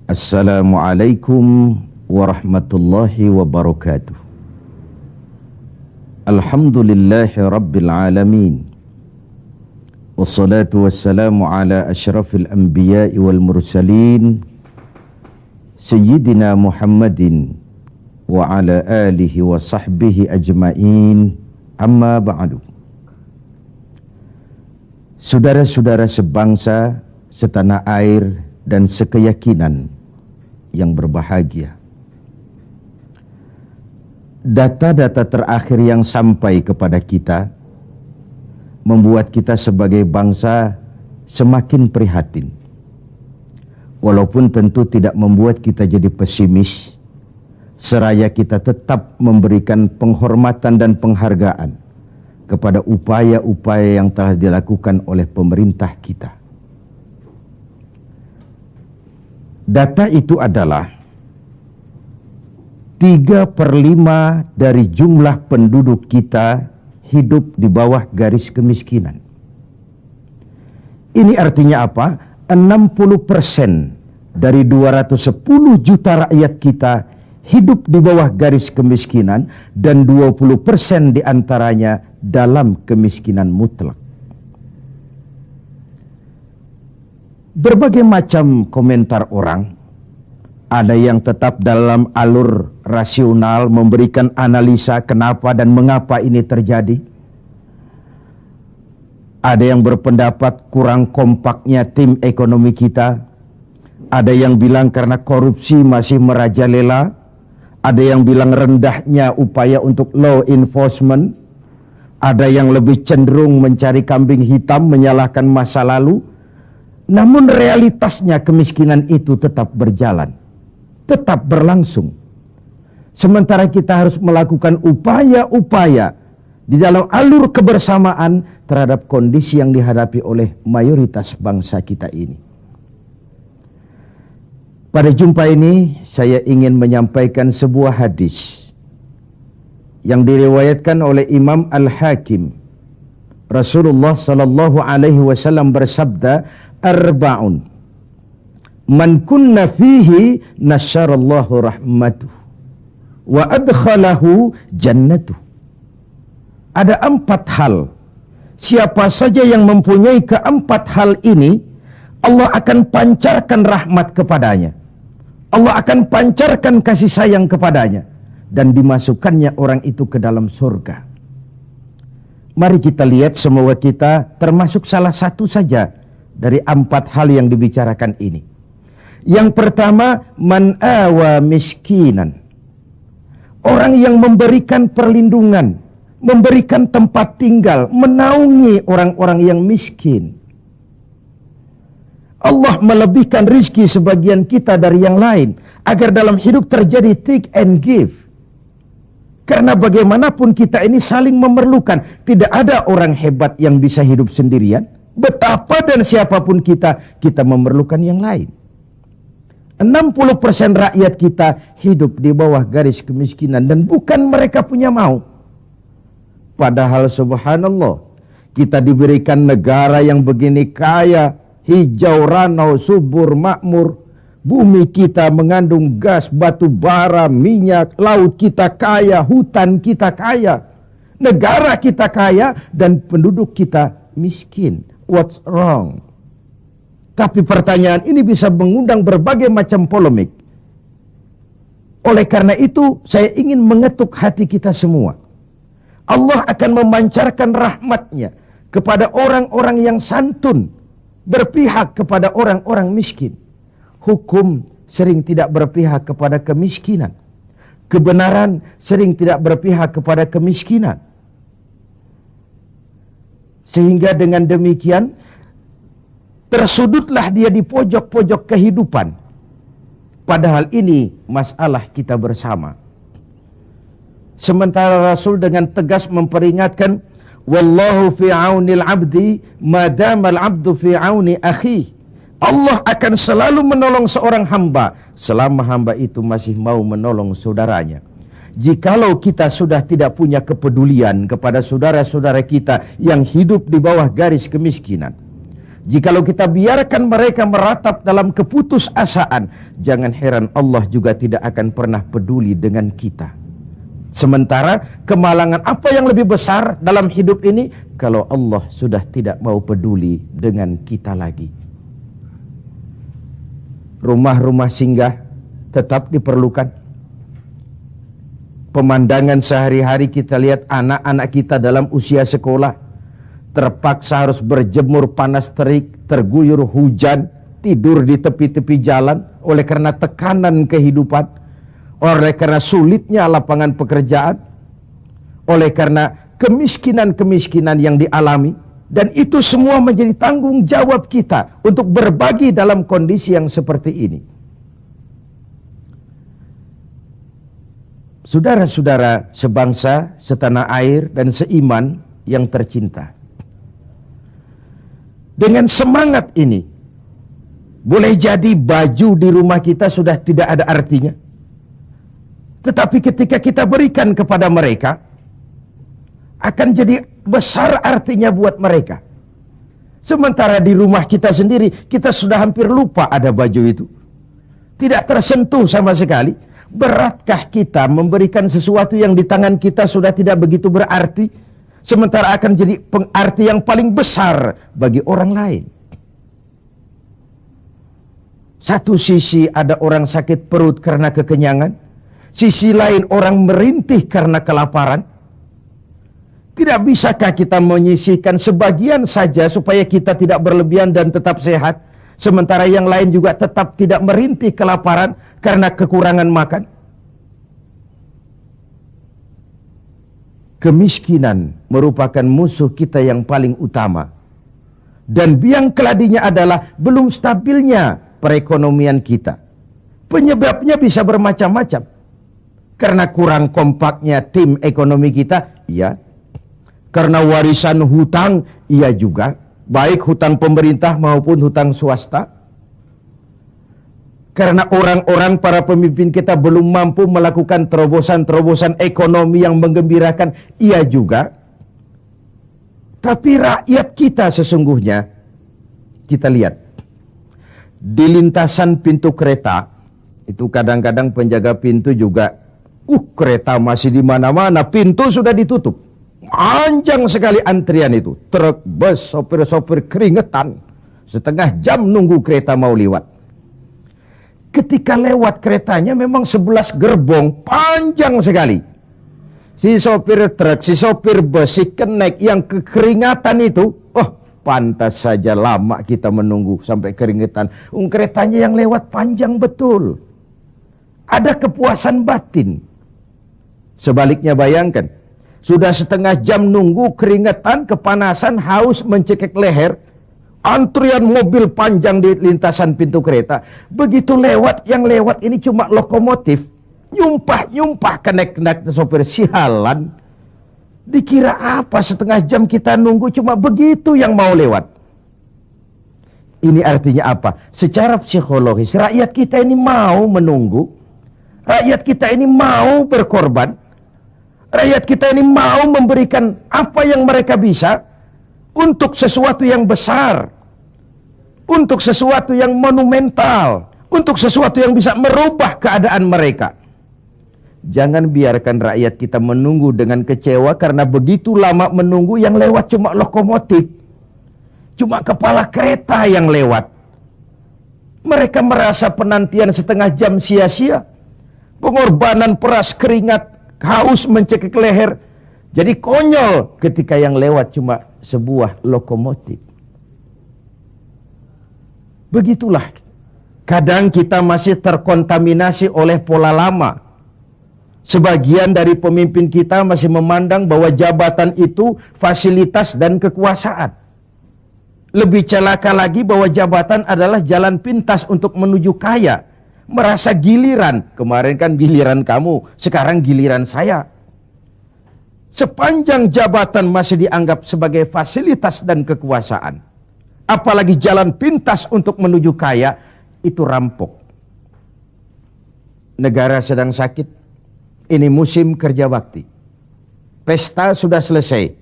Assalamualaikum warahmatullahi wabarakatuh. Alhamdulillahi rabbil alamin. Wassalatu wassalamu ala asyrafil anbiya'i wal mursalin Sayyidina Muhammadin wa ala alihi wa sahbihi ajma'in. Amma ba'du. Saudara-saudara sebangsa, setanah air dan sekeyakinan yang berbahagia. Data-data terakhir yang sampai kepada kita membuat kita sebagai bangsa semakin prihatin. Walaupun tentu tidak membuat kita jadi pesimis, seraya kita tetap memberikan penghormatan dan penghargaan kepada upaya-upaya yang telah dilakukan oleh pemerintah kita. Data itu adalah 3/5 dari jumlah penduduk kita hidup di bawah garis kemiskinan. Ini artinya apa? 60% dari 210 juta rakyat kita hidup di bawah garis kemiskinan dan 20% diantaranya dalam kemiskinan mutlak. Berbagai macam komentar orang, ada yang tetap dalam alur rasional memberikan analisa kenapa dan mengapa ini terjadi. Ada yang berpendapat kurang kompaknya tim ekonomi kita. Ada yang bilang karena korupsi masih merajalela. Ada yang bilang rendahnya upaya untuk law enforcement. Ada yang lebih cenderung mencari kambing hitam, menyalahkan masa lalu. Namun realitasnya kemiskinan itu tetap berjalan, tetap berlangsung. Sementara kita harus melakukan upaya-upaya di dalam alur kebersamaan terhadap kondisi yang dihadapi oleh mayoritas bangsa kita ini. Pada jumpa ini saya ingin menyampaikan sebuah hadis yang diriwayatkan oleh Imam Al-Hakim. Rasulullah sallallahu alaihi wasallam bersabda, "Arba'un man kunna fihi nasyarallahu rahmatuh wa adkhalahu jannatuh." Ada 4 hal. Siapa saja yang mempunyai keempat hal ini, Allah akan pancarkan rahmat kepadanya. Allah akan pancarkan kasih sayang kepadanya dan dimasukkannya orang itu ke dalam surga. Mari kita lihat semoga kita termasuk salah satu saja dari 4 hal yang dibicarakan ini. Yang pertama, man awa miskinan. Orang yang memberikan perlindungan, memberikan tempat tinggal, menaungi orang-orang yang miskin. Allah melebihkan rizki sebagian kita dari yang lain agar dalam hidup terjadi take and give. Karena bagaimanapun kita ini saling memerlukan. Tidak ada orang hebat yang bisa hidup sendirian. Betapa dan siapapun kita memerlukan yang lain. 60% rakyat kita hidup di bawah garis kemiskinan dan bukan mereka punya mau. Padahal subhanallah, kita diberikan negara yang begini kaya, hijau, ranau, subur, makmur. Bumi kita mengandung gas, batu bara, minyak, laut kita kaya, hutan kita kaya, negara kita kaya, dan penduduk kita miskin. What's wrong? Tapi pertanyaan ini bisa mengundang berbagai macam polemik. Oleh karena itu, saya ingin mengetuk hati kita semua. Allah akan memancarkan rahmatnya kepada orang-orang yang santun, berpihak kepada orang-orang miskin. Hukum sering tidak berpihak kepada kemiskinan. Kebenaran sering tidak berpihak kepada kemiskinan. Sehingga dengan demikian tersudutlah dia di pojok-pojok kehidupan. Padahal ini masalah kita bersama. Sementara Rasul dengan tegas memperingatkan, wallahu fi aunil abdi madamal abdu fi auni akhi. Allah akan selalu menolong seorang hamba selama hamba itu masih mau menolong saudaranya. Jikalau kita sudah tidak punya kepedulian kepada saudara-saudara kita yang hidup di bawah garis kemiskinan, Jikalau kita biarkan mereka meratap dalam keputusasaan, jangan heran Allah juga tidak akan pernah peduli dengan kita. Sementara kemalangan apa yang lebih besar dalam hidup ini kalau Allah sudah tidak mau peduli dengan kita lagi. Rumah-rumah singgah tetap diperlukan. Pemandangan sehari-hari kita lihat anak-anak kita dalam usia sekolah terpaksa harus berjemur panas terik, terguyur hujan, tidur di tepi-tepi jalan oleh karena tekanan kehidupan, oleh karena sulitnya lapangan pekerjaan, oleh karena kemiskinan-kemiskinan yang dialami. Dan itu semua menjadi tanggung jawab kita untuk berbagi dalam kondisi yang seperti ini. Saudara-saudara sebangsa, setanah air, dan seiman yang tercinta. Dengan semangat ini, boleh jadi baju di rumah kita sudah tidak ada artinya. Tetapi ketika kita berikan kepada mereka, akan jadi besar artinya buat mereka. Sementara di rumah kita sendiri, kita sudah hampir lupa ada baju itu. Tidak tersentuh sama sekali. Beratkah kita memberikan sesuatu yang di tangan kita sudah tidak begitu berarti, sementara akan jadi pengarti yang paling besar bagi orang lain? Satu sisi ada orang sakit perut karena kekenyangan, sisi lain orang merintih karena kelaparan. Tidak bisakah kita menyisihkan sebagian saja supaya kita tidak berlebihan dan tetap sehat, sementara yang lain juga tetap tidak merintih kelaparan karena kekurangan makan? Kemiskinan merupakan musuh kita yang paling utama. Dan biang keladinya adalah belum stabilnya perekonomian kita. Penyebabnya bisa bermacam-macam. Karena kurang kompaknya tim ekonomi kita, iya. Karena warisan hutang, iya juga. Baik hutang pemerintah maupun hutang swasta. Karena orang-orang para pemimpin kita belum mampu melakukan terobosan-terobosan ekonomi yang menggembirakan, iya juga. Tapi rakyat kita sesungguhnya, kita lihat di lintasan pintu kereta, itu kadang-kadang penjaga pintu juga, kereta masih di mana-mana, pintu sudah ditutup. Panjang sekali antrian itu, truk, bus, sopir-sopir keringetan, setengah jam nunggu kereta mau lewat. Ketika lewat keretanya memang 11 gerbong, panjang sekali. Si sopir truk, si sopir bus, si kenek yang kekeringatan itu, pantas saja lama kita menunggu sampai keringetan. Keretanya yang lewat panjang betul. Ada kepuasan batin. Sebaliknya bayangkan, sudah setengah jam nunggu, keringetan, kepanasan, haus, mencekik leher. Antrian mobil panjang di lintasan pintu kereta. Begitu lewat, yang lewat ini cuma lokomotif. Nyumpah-nyumpah kenek-kenek sopir, sialan. Dikira apa setengah jam kita nunggu, cuma begitu yang mau lewat. Ini artinya apa? Secara psikologis, rakyat kita ini mau menunggu. Rakyat kita ini mau berkorban. Rakyat kita ini mau memberikan apa yang mereka bisa untuk sesuatu yang besar, untuk sesuatu yang monumental, untuk sesuatu yang bisa merubah keadaan mereka. Jangan biarkan rakyat kita menunggu dengan kecewa karena begitu lama menunggu, yang lewat cuma lokomotif, cuma kepala kereta yang lewat. Mereka merasa penantian setengah jam sia-sia, pengorbanan peras keringat, haus mencekik leher, jadi konyol ketika yang lewat cuma sebuah lokomotif. Begitulah, kadang kita masih terkontaminasi oleh pola lama. Sebagian dari pemimpin kita masih memandang bahwa jabatan itu fasilitas dan kekuasaan. Lebih celaka lagi bahwa jabatan adalah jalan pintas untuk menuju kaya. Merasa giliran, kemarin kan giliran kamu, sekarang giliran saya. Sepanjang jabatan masih dianggap sebagai fasilitas dan kekuasaan, apalagi jalan pintas untuk menuju kaya, itu rampok. Negara sedang sakit, ini musim kerja bakti. Pesta sudah selesai,